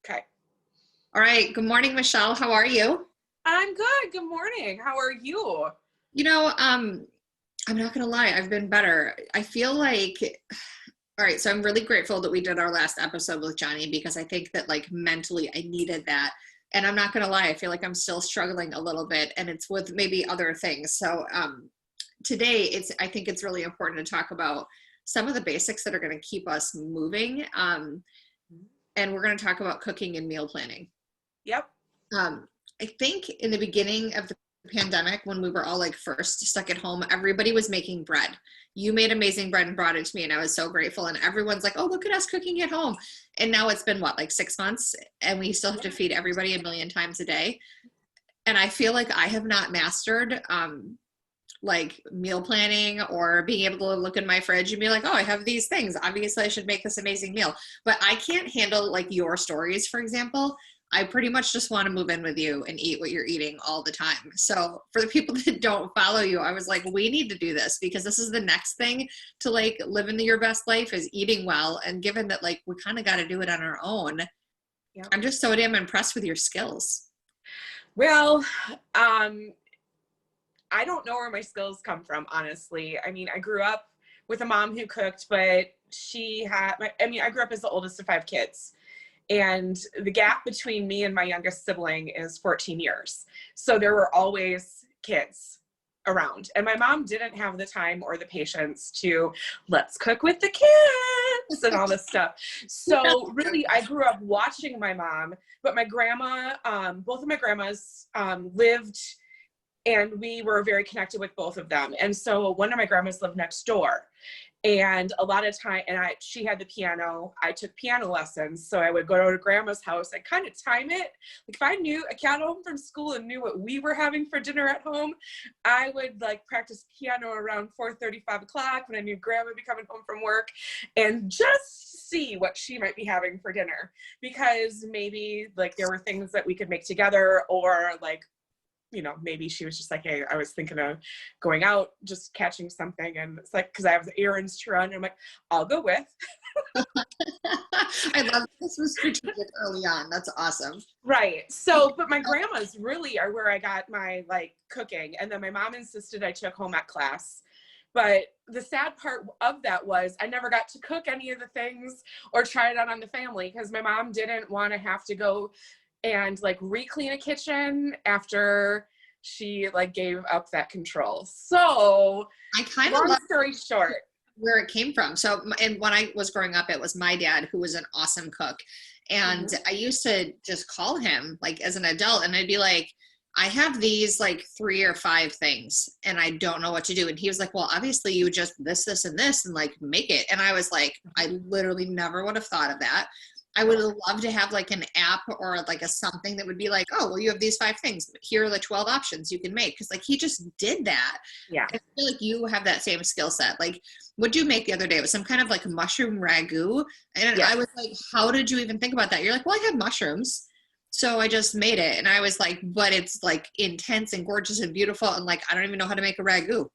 Okay. All right. Good morning, Michelle. How are you? I'm good. Good morning. How are you? You know, I'm not gonna lie, I've been better. I feel like, all right, so I'm really grateful that we did our last episode with Johnny because I think that like mentally I needed that. And I'm not gonna lie, I feel like I'm still struggling a little bit and it's with maybe other things. So today I think it's really important to talk about some of the basics that are gonna keep us moving. And we're gonna talk about cooking and meal planning. Yep. I think in the beginning of the pandemic, when we were all like first stuck at home, everybody was making bread. You made amazing bread and brought it to me, and I was so grateful. And everyone's like, "Oh, look at us cooking at home." And now it's been what, like 6 months, and we still have to feed everybody a million times a day. And I feel like I have not mastered like meal planning or being able to look in my fridge and be like, oh, I have these things. Obviously, I should make this amazing meal. But I can't handle like your stories, for example. I pretty much just want to move in with you and eat what you're eating all the time. So for the people that don't follow you, I was like, we need to do this because this is the next thing to like living your best life is eating well. And given that like we kind of got to do it on our own, Yep. I'm just so damn impressed with your skills. Well, I don't know where my skills come from, honestly. I mean, I grew up with a mom who cooked, but I grew up as the oldest of 5 kids. And the gap between me and my youngest sibling is 14 years. So there were always kids around. And my mom didn't have the time or the patience to let's cook with the kids and all this stuff. So really, I grew up watching my mom, but my grandma, both of my grandmas lived, and we were very connected with both of them. And so one of my grandmas lived next door. And a lot of time, she had the piano. I took piano lessons. So I would go to grandma's house and kind of time it. Like if I got home from school and knew what we were having for dinner at home, I would like practice piano around 4:30, 5 o'clock when I knew grandma would be coming home from work and just see what she might be having for dinner. Because maybe like there were things that we could make together, or like, maybe she was just like, hey, I was thinking of going out, just catching something. And it's like, because I have errands to run. And I'm like, I'll go with. I love this was strategic early on. That's awesome. Right. So, but my grandmas really are where I got my like cooking. And then my mom insisted I took home ec class. But the sad part of that was I never got to cook any of the things or try it out on the family because my mom didn't want to have to go and like re-clean a kitchen after she like gave up that control. So I kind of long story short, where it came from. So, and when I was growing up, it was my dad who was an awesome cook. And I used to just call him like as an adult and I'd be like, I have these like 3 or 5 things and I don't know what to do. And he was like, well, obviously you just this, and this and like make it. And I was like, I literally never would have thought of that. I would love to have like an app or like a something that would be like, oh, well, you have these 5 things. Here are the 12 options you can make. Cause like he just did that. Yeah. I feel like you have that same skill set. Like what'd you make the other day? It was some kind of like mushroom ragu. And I was like, how did you even think about that? You're like, well, I have mushrooms. So I just made it. And I was like, but it's like intense and gorgeous and beautiful. And like, I don't even know how to make a ragu.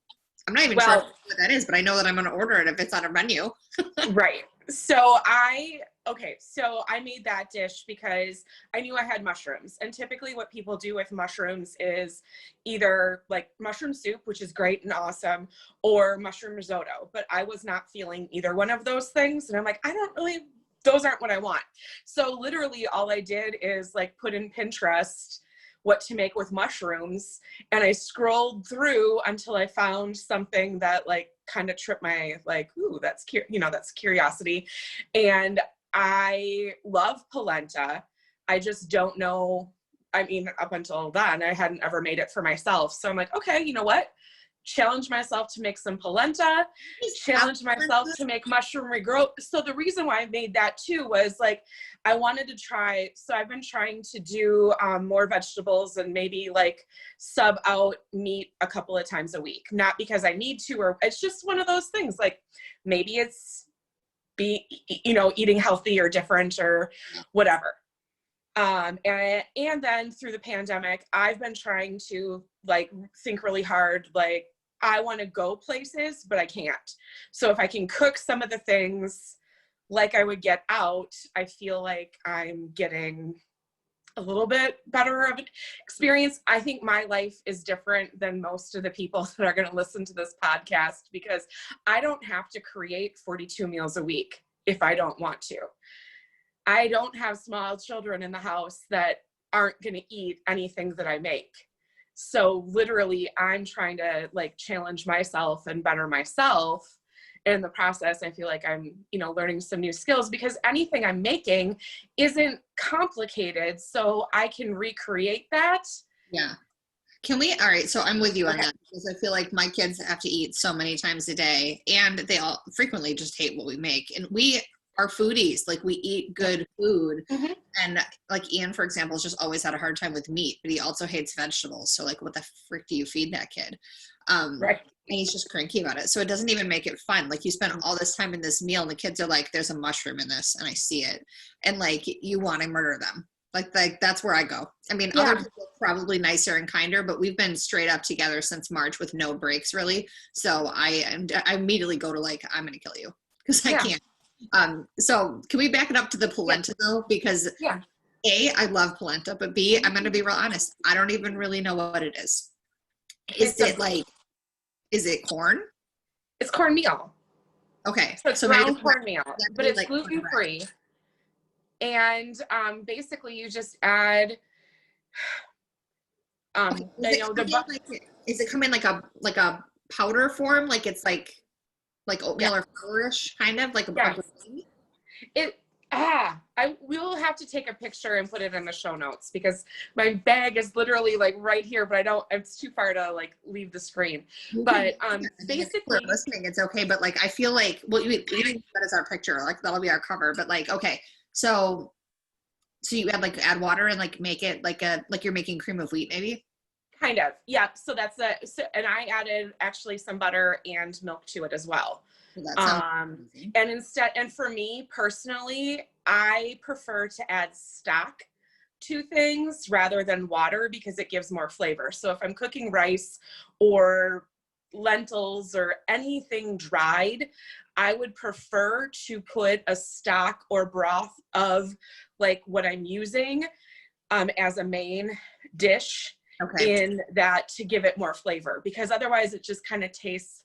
I'm not even sure what that is, but I know that I'm going to order it if it's on a menu. Right. So I made that dish because I knew I had mushrooms. And typically what people do with mushrooms is either like mushroom soup, which is great and awesome, or mushroom risotto. But I was not feeling either one of those things. And I'm like, those aren't what I want. So literally all I did is like put in Pinterest what to make with mushrooms. And I scrolled through until I found something that like kind of tripped my like, ooh, that's curiosity. And I love polenta. I just don't know. I mean, up until then, I hadn't ever made it for myself. So I'm like, okay, you know what? Challenge myself to make some polenta, challenge myself to make mushroom regrowth. So the reason why I made that too was like, I wanted to try, so I've been trying to do more vegetables and maybe like sub out meat a couple of times a week. Not because I need to, or it's just one of those things. Like maybe it's eating healthy or different or whatever. And then through the pandemic, I've been trying to like think really hard. Like I want to go places, but I can't. So if I can cook some of the things like I would get out, I feel like I'm getting a little bit better of an experience. I think my life is different than most of the people that are going to listen to this podcast, because I don't have to create 42 meals a week if I don't want to. I don't have small children in the house that aren't going to eat anything that I make. So literally I'm trying to like challenge myself and better myself. In the process, I feel like I'm, learning some new skills, because anything I'm making isn't complicated. So I can recreate that. Yeah. All right, so I'm with you on that, because I feel like my kids have to eat so many times a day, and they all frequently just hate what we make. And we are foodies, like we eat good food. Mm-hmm. And like Ian, for example, has just always had a hard time with meat, but he also hates vegetables. So like, what the frick do you feed that kid? Right. And he's just cranky about it. So it doesn't even make it fun. Like you spend all this time in this meal and the kids are like, there's a mushroom in this, and I see it. And like, you want to murder them. Like that's where I go. I mean, other people are probably nicer and kinder, but we've been straight up together since March with no breaks really. So I immediately go to like, I'm going to kill you, because I can't. So can we back it up to the polenta though? Because A, I love polenta, but B, I'm going to be real honest. I don't even really know what it is. Is it corn? It's cornmeal. Okay. So it's ground cornmeal, but it's like gluten-free. And basically you just add, is it come in like a powder form? Like it's like oatmeal or flourish, kind of like a I will have to take a picture and put it in the show notes, because my bag is literally like right here, but it's too far to like leave the screen. But basically listening, it's okay. But like, I feel like, well, we didn't that as our picture, like that'll be our cover, but like, okay. So you add water and like make it like you're making cream of wheat, maybe? Kind of. Yeah. So and I added actually some butter and milk to it as well. And for me personally, I prefer to add stock to things rather than water, because it gives more flavor. So if I'm cooking rice or lentils or anything dried, I would prefer to put a stock or broth of like what I'm using as a main dish in that, to give it more flavor, because otherwise it just kind of tastes,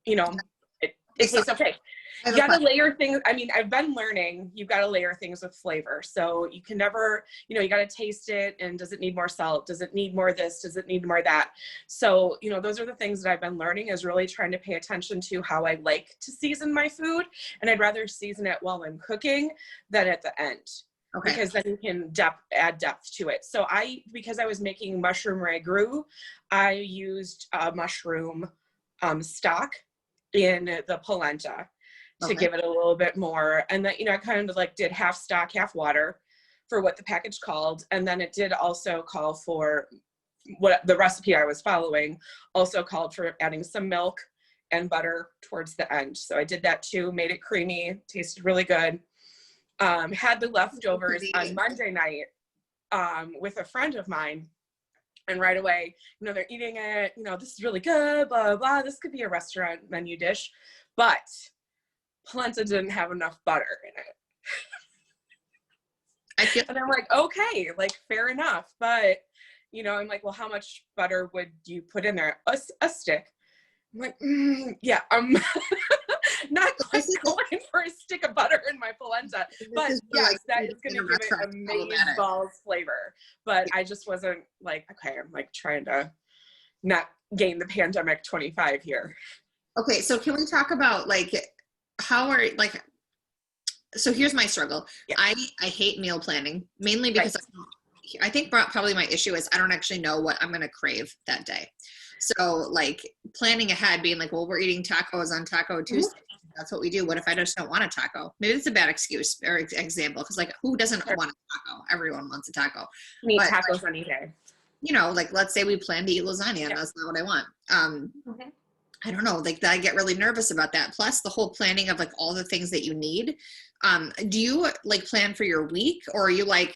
it tastes okay. You got to layer things. I mean, I've been learning, you've got to layer things with flavor. So you can never, you got to taste it. And does it need more salt? Does it need more this? Does it need more that? So, those are the things that I've been learning, is really trying to pay attention to how I like to season my food. And I'd rather season it while I'm cooking than at the end. Okay. Because then you can add depth to it. So because I was making mushroom ragu, I used mushroom stock in the polenta to give it a little bit more. And then, I kind of like did half stock, half water for what the package called. And then it did also call for, what the recipe I was following also called for adding some milk and butter towards the end. So I did that too, made it creamy, tasted really good. Had the leftovers on Monday night with a friend of mine. And right away, they're eating it, this is really good, blah, blah, blah. This could be a restaurant menu dish. But polenta didn't have enough butter in it. And I'm like, okay, like fair enough. But, I'm like, well, how much butter would you put in there? A stick. I'm like, yeah, I'm not quite going for a stick of butter in my polenta. But yes, that is going to give it amazing balls flavor. But I just wasn't like, okay, I'm like trying to not gain the pandemic 25 here. Okay, so can we talk about like, so here's my struggle. Yeah. I hate meal planning, mainly because I think probably my issue is I don't actually know what I'm going to crave that day. So like planning ahead, being like, well, we're eating tacos on Taco Tuesday. Mm-hmm. That's what we do. What if I just don't want a taco? Maybe it's a bad excuse or example, because like, who doesn't want a taco? Everyone wants a taco. Me tacos any day. Like let's say we plan to eat lasagna and that's not what I want. I don't know, like I get really nervous about that. Plus the whole planning of like all the things that you need. Do you like plan for your week, or are you like,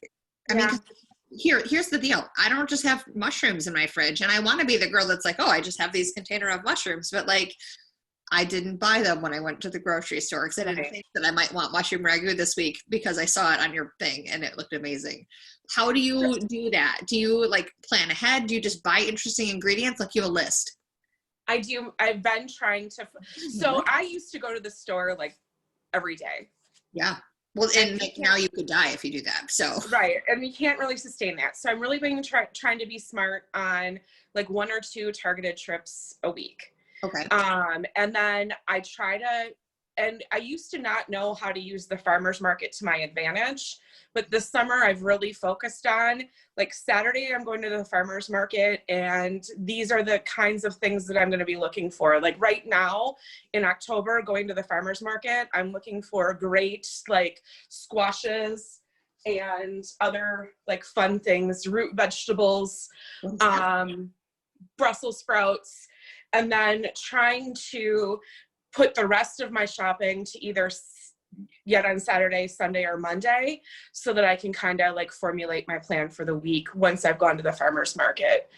I mean, here's the deal. I don't just have mushrooms in my fridge, and I want to be the girl that's like, oh, I just have these container of mushrooms, but like, I didn't buy them when I went to the grocery store because I didn't think that I might want mushroom ragu this week because I saw it on your thing and it looked amazing. How do you do that? Do you like plan ahead? Do you just buy interesting ingredients? Like you have a list? I do. I've been trying to. So I used to go to the store like every day. Yeah. Well, and like now you could die if you do that. So right, and we can't really sustain that. So I'm really being trying to be smart on like 1 or 2 targeted trips a week. okay. And then I try to, and I used to not know how to use the farmer's market to my advantage, but this summer I've really focused on, like Saturday I'm going to the farmer's market and these are the kinds of things that I'm going to be looking for. Like right now in October going to the farmer's market, I'm looking for great like squashes and other like fun things, root vegetables, Brussels sprouts, and then trying to put the rest of my shopping to either get on Saturday, Sunday, or Monday so that I can kind of like formulate my plan for the week once I've gone to the farmer's market.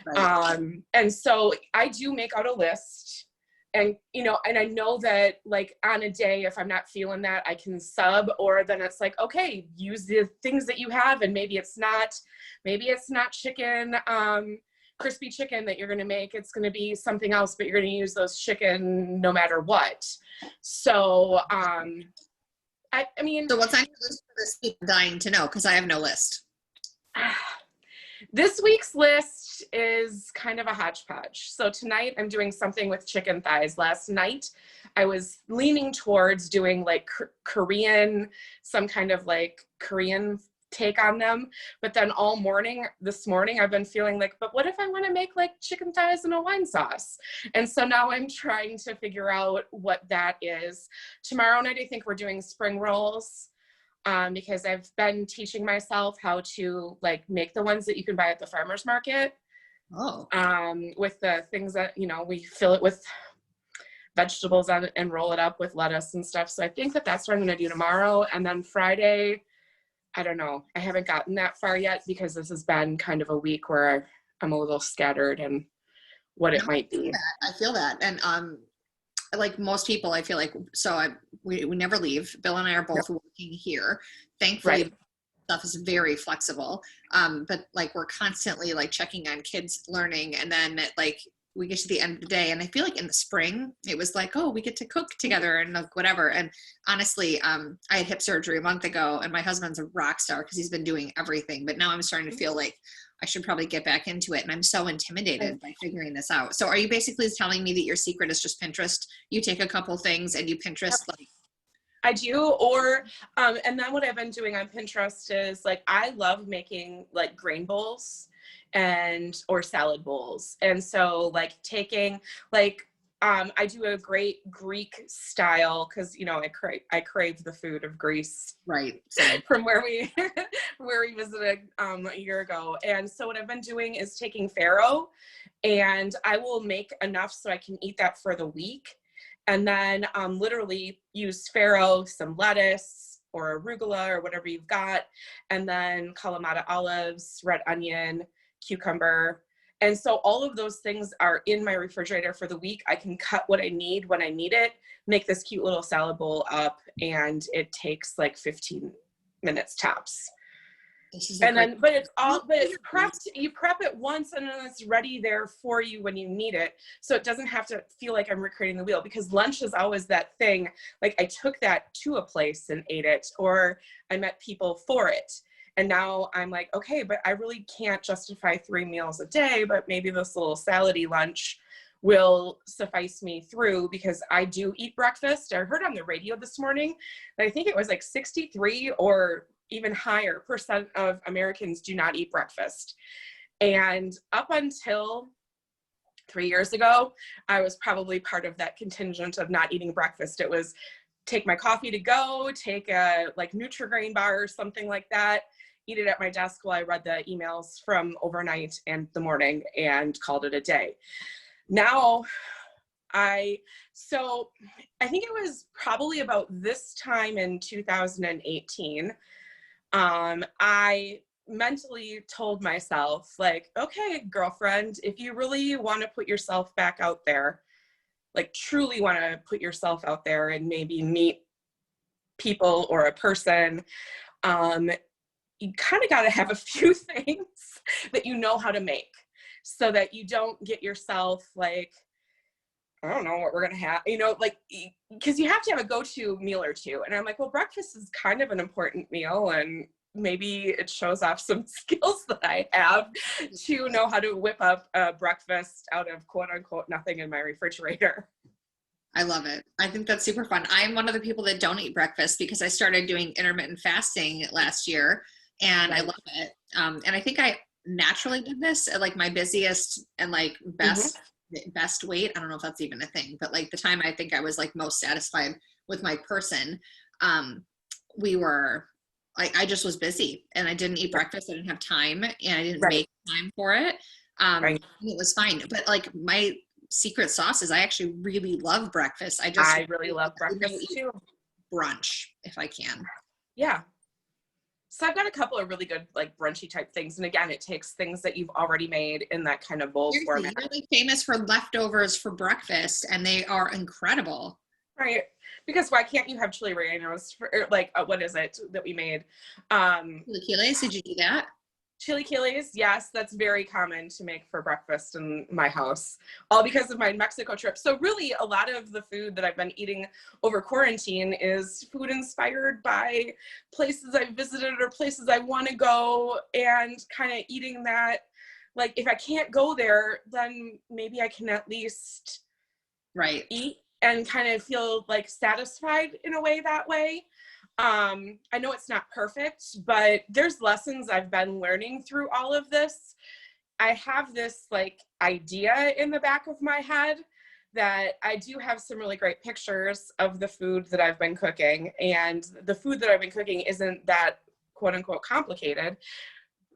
Right. And so I do make out a list and, you know, and I know that like on a day, if I'm not feeling that, I can sub, or then it's like, okay, use the things that you have. And maybe it's not chicken, crispy chicken that you're going to make. It's going to be something else, but you're going to use those chicken no matter what. So, I mean. So what's on your list for this week? I'm dying to know because I have no list. This week's list is kind of a hodgepodge. So tonight I'm doing something with chicken thighs. Last night I was leaning towards doing like Korean, some kind of like Korean take on them, but then all morning this morning I've been feeling like, but what if I want to make like chicken thighs in a wine sauce? And so now I'm trying to figure out what that is. Tomorrow night I think we're doing spring rolls, because I've been teaching myself how to like make the ones that you can buy at the farmer's market. With the things that, you know, we fill it with vegetables and roll it up with lettuce and stuff. So I think that that's what I'm going to do tomorrow. And then Friday, I don't know. I haven't gotten that far yet because this has been kind of a week where I'm a little scattered and what it might be. I feel that. And like most people, I feel like, we never leave. Bill and I are both working here. Thankfully, stuff is very flexible. But like we're constantly like checking on kids learning, and then like we get to the end of the day, and I feel like in the spring it was like, oh, we get to cook together and like whatever. And honestly, I had hip surgery a month ago, and my husband's a rock star because he's been doing everything. But now I'm starting to feel like I should probably get back into it, and I'm so intimidated by figuring this out. So are you basically telling me that your secret is just Pinterest? You take a couple things and you Pinterest like. I do, or and then what I've been doing on Pinterest is like I love making like grain bowls or salad bowls. And so like taking like I do a great Greek style because, you know, I crave the food of Greece, right? From where we visited a year ago. And so what I've been doing is taking farro, and I will make enough so I can eat that for the week, and then literally use farro, some lettuce or arugula or whatever you've got, and then Kalamata olives, red onion, cucumber. And so all of those things are in my refrigerator for the week. I can cut what I need when I need it, make this cute little salad bowl up, and it takes like 15 minutes tops. But it's prepped, you prep it once and then it's ready there for you when you need it. So it doesn't have to feel like I'm recreating the wheel, because lunch is always that thing. Like I took that to a place and ate it, or I met people for it. And now I'm like, okay, but I really can't justify 3 meals a day, but maybe this little salady lunch will suffice me through, because I do eat breakfast. I heard on the radio this morning that I think it was like 63 or even higher % of Americans do not eat breakfast. And up until 3 years ago, I was probably part of that contingent of not eating breakfast. It was take my coffee to go, take a like Nutri-Grain bar or something like that, eat it at my desk while I read the emails from overnight and the morning, and called it a day. Now, I think it was probably about this time in 2018, I mentally told myself like, okay, girlfriend, if you really want to put yourself back out there, like truly want to put yourself out there and maybe meet people or a person, you kind of got to have a few things that you know how to make so that you don't get yourself like, I don't know what we're going to have, you know, like, because you have to have a go-to meal or two. And I'm like, well, breakfast is kind of an important meal, and maybe it shows off some skills that I have to know how to whip up a breakfast out of quote unquote nothing in my refrigerator. I love it. I think that's super fun. I'm one of the people that don't eat breakfast because I started doing intermittent fasting last year, and I love it. And I think I naturally did this at like my busiest and like best weight. I don't know if that's even a thing, but like the time I think I was like most satisfied with my person, we were like, I just was busy and I didn't eat breakfast. I didn't have time and I didn't make time for it. It was fine. But like my secret sauce is I actually really love breakfast. I really love breakfast too. Brunch if I can. Yeah. So I've got a couple of really good like brunchy type things. And again, it takes things that you've already made in that kind of bowl format. You're really famous for leftovers for breakfast, and they are incredible. Right. Because why can't you have chili rellenos for like, what is it that we made? Chilaquiles, did you do that? Chilaquiles, yes, that's very common to make for breakfast in my house, all because of my Mexico trip. So really a lot of the food that I've been eating over quarantine is food inspired by places I've visited or places I want to go, and kind of eating that. Like if I can't go there, then maybe I can at least eat and kind of feel like satisfied in a way that way. I know it's not perfect, but there's lessons I've been learning through all of this. I have this like idea in the back of my head that I do have some really great pictures of the food that I've been cooking, and the food that I've been cooking isn't that quote unquote complicated,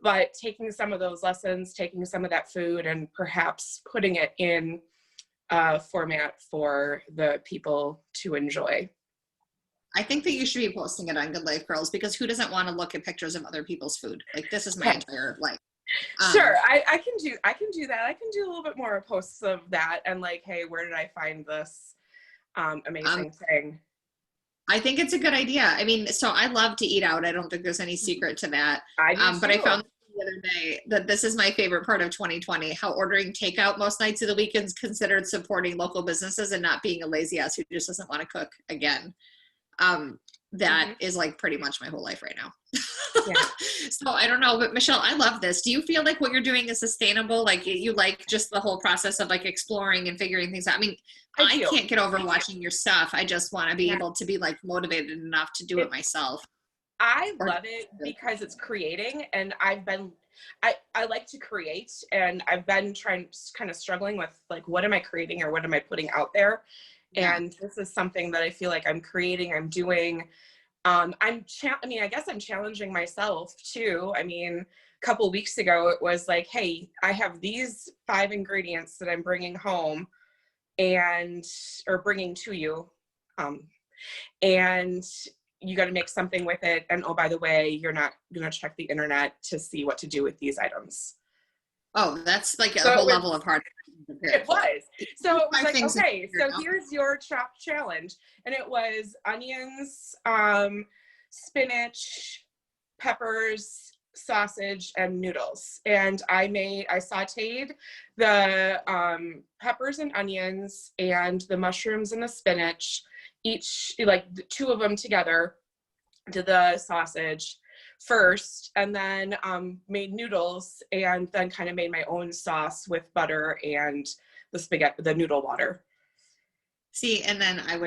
but taking some of those lessons, taking some of that food and perhaps putting it in a format for the people to enjoy. I think that you should be posting it on Good Life Girls, because who doesn't want to look at pictures of other people's food? Like this is my entire life. Sure, I can do that. I can do a little bit more posts of that and like, hey, where did I find this amazing thing? I think it's a good idea. I mean, so I love to eat out. I don't think there's any secret to that. I do but I found the other day that this is my favorite part of 2020, how ordering takeout most nights of the week is considered supporting local businesses and not being a lazy ass who just doesn't want to cook again. That is like pretty much my whole life right now. So I don't know, but Michelle, I love this. Do you feel like what you're doing is sustainable? Like you like just the whole process of like exploring and figuring things out? I mean, I can't get over watching your stuff. I just want to be able to be like motivated enough to do it myself. I love it because it's creating, and I like to create, and I've been kind of struggling with like, what am I creating or what am I putting out there? And this is something that I feel like I'm creating, I'm doing. I guess I'm challenging myself too. I mean, a couple of weeks ago, it was like, hey, I have these 5 ingredients that I'm bringing home or bringing to you. And you got to make something with it. And oh, by the way, you're not going to check the internet to see what to do with these items. Oh, that's like a whole level of hard. It was. So it was like, okay, so here's your chopped challenge. And it was onions, spinach, peppers, sausage, and noodles. And I sauteed the peppers and onions and the mushrooms and the spinach, each like the 2 of them together, did the sausage first, and then made noodles, and then kind of made my own sauce with butter and the noodle water. See, and then I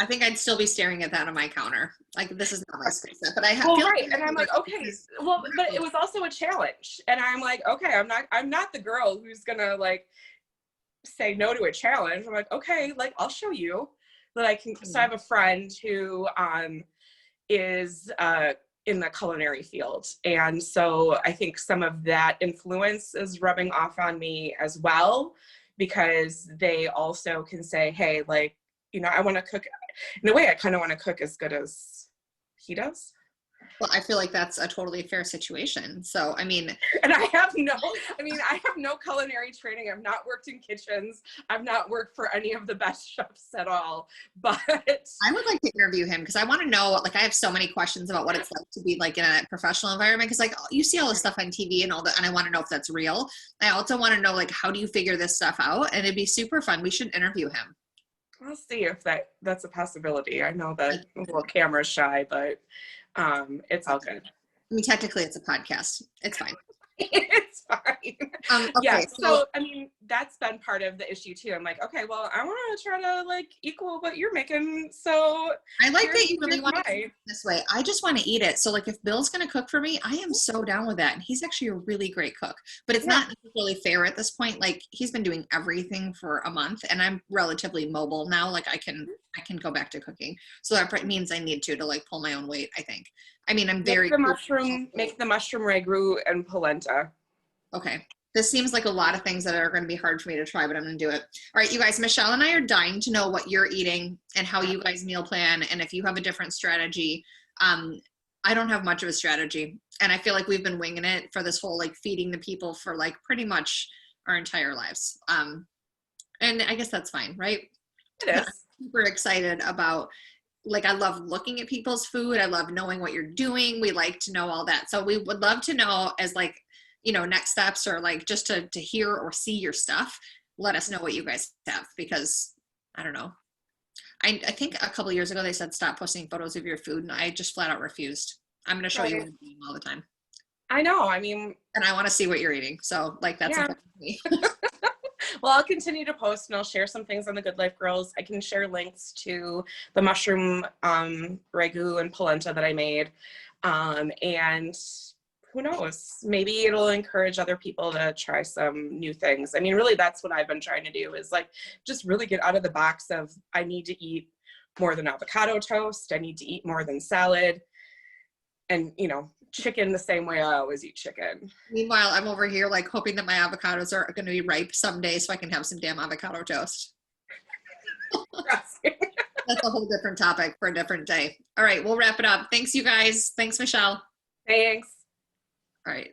think I'd still be staring at that on my counter. Like, this is not my skill set, but I have. Well, right, and I'm like, okay, well, but it was also a challenge, and I'm like, okay, I'm not the girl who's gonna like say no to a challenge. I'm like, okay, like I'll show you that I can. So I have a friend who is in the culinary field, and so I think some of that influence is rubbing off on me as well, because they also can say, hey, like, you know, I want to cook in a way, I kind of want to cook as good as he does. Well, I feel like that's a totally fair situation. So, I mean, And I have no culinary training. I've not worked in kitchens. I've not worked for any of the best chefs at all. But I would like to interview him because I want to know, like, I have so many questions about what it's like to be like in a professional environment. Cause like you see all this stuff on TV and all that, and I want to know if that's real. I also want to know, like, how do you figure this stuff out? And it'd be super fun. We should interview him. I'll see if that's a possibility. I know that Like, a little camera shy, but it's all good. I mean, technically it's a podcast. It's fine. It's fine. Yeah. Okay. So, I mean, that's been part of the issue too. I'm like, okay, well, I want to try to like equal what you're making. So I like that you really here's want to my- cook this way. I just want to eat it. So like if Bill's going to cook for me, I am so down with that. And he's actually a really great cook, but it's not necessarily fair at this point. Like he's been doing everything for a month and I'm relatively mobile now. Like I can go back to cooking. So that means I need to like pull my own weight, I think. I mean, I'm very make the mushroom ragu and polenta. Okay. This seems like a lot of things that are going to be hard for me to try, but I'm going to do it. All right, you guys, Michelle and I are dying to know what you're eating and how you guys meal plan and if you have a different strategy. I don't have much of a strategy, and I feel like we've been winging it for this whole like feeding the people for like pretty much our entire lives. And I guess that's fine, right? It is. I'm super excited about, like, I love looking at people's food. I love knowing what you're doing. We like to know all that. So we would love to know as like, you know, next steps or like just to hear or see your stuff. Let us know what you guys have because I don't know. I think a couple of years ago they said stop posting photos of your food and I just flat out refused. I'm going to show you what I'm eating all the time. I know. I mean, and I want to see what you're eating. So like that's important to me. Well, I'll continue to post and I'll share some things on the Good Life Girls. I can share links to the mushroom ragu and polenta that I made. And who knows, maybe it'll encourage other people to try some new things. I mean, really, that's what I've been trying to do is like just really get out of the box of I need to eat more than avocado toast. I need to eat more than salad. And, you know, chicken the same way I always eat chicken. Meanwhile, I'm over here like hoping that my avocados are going to be ripe someday so I can have some damn avocado toast. That's a whole different topic for a different day. All right, we'll wrap it up. Thanks, you guys. Thanks, Michelle. Thanks. All right.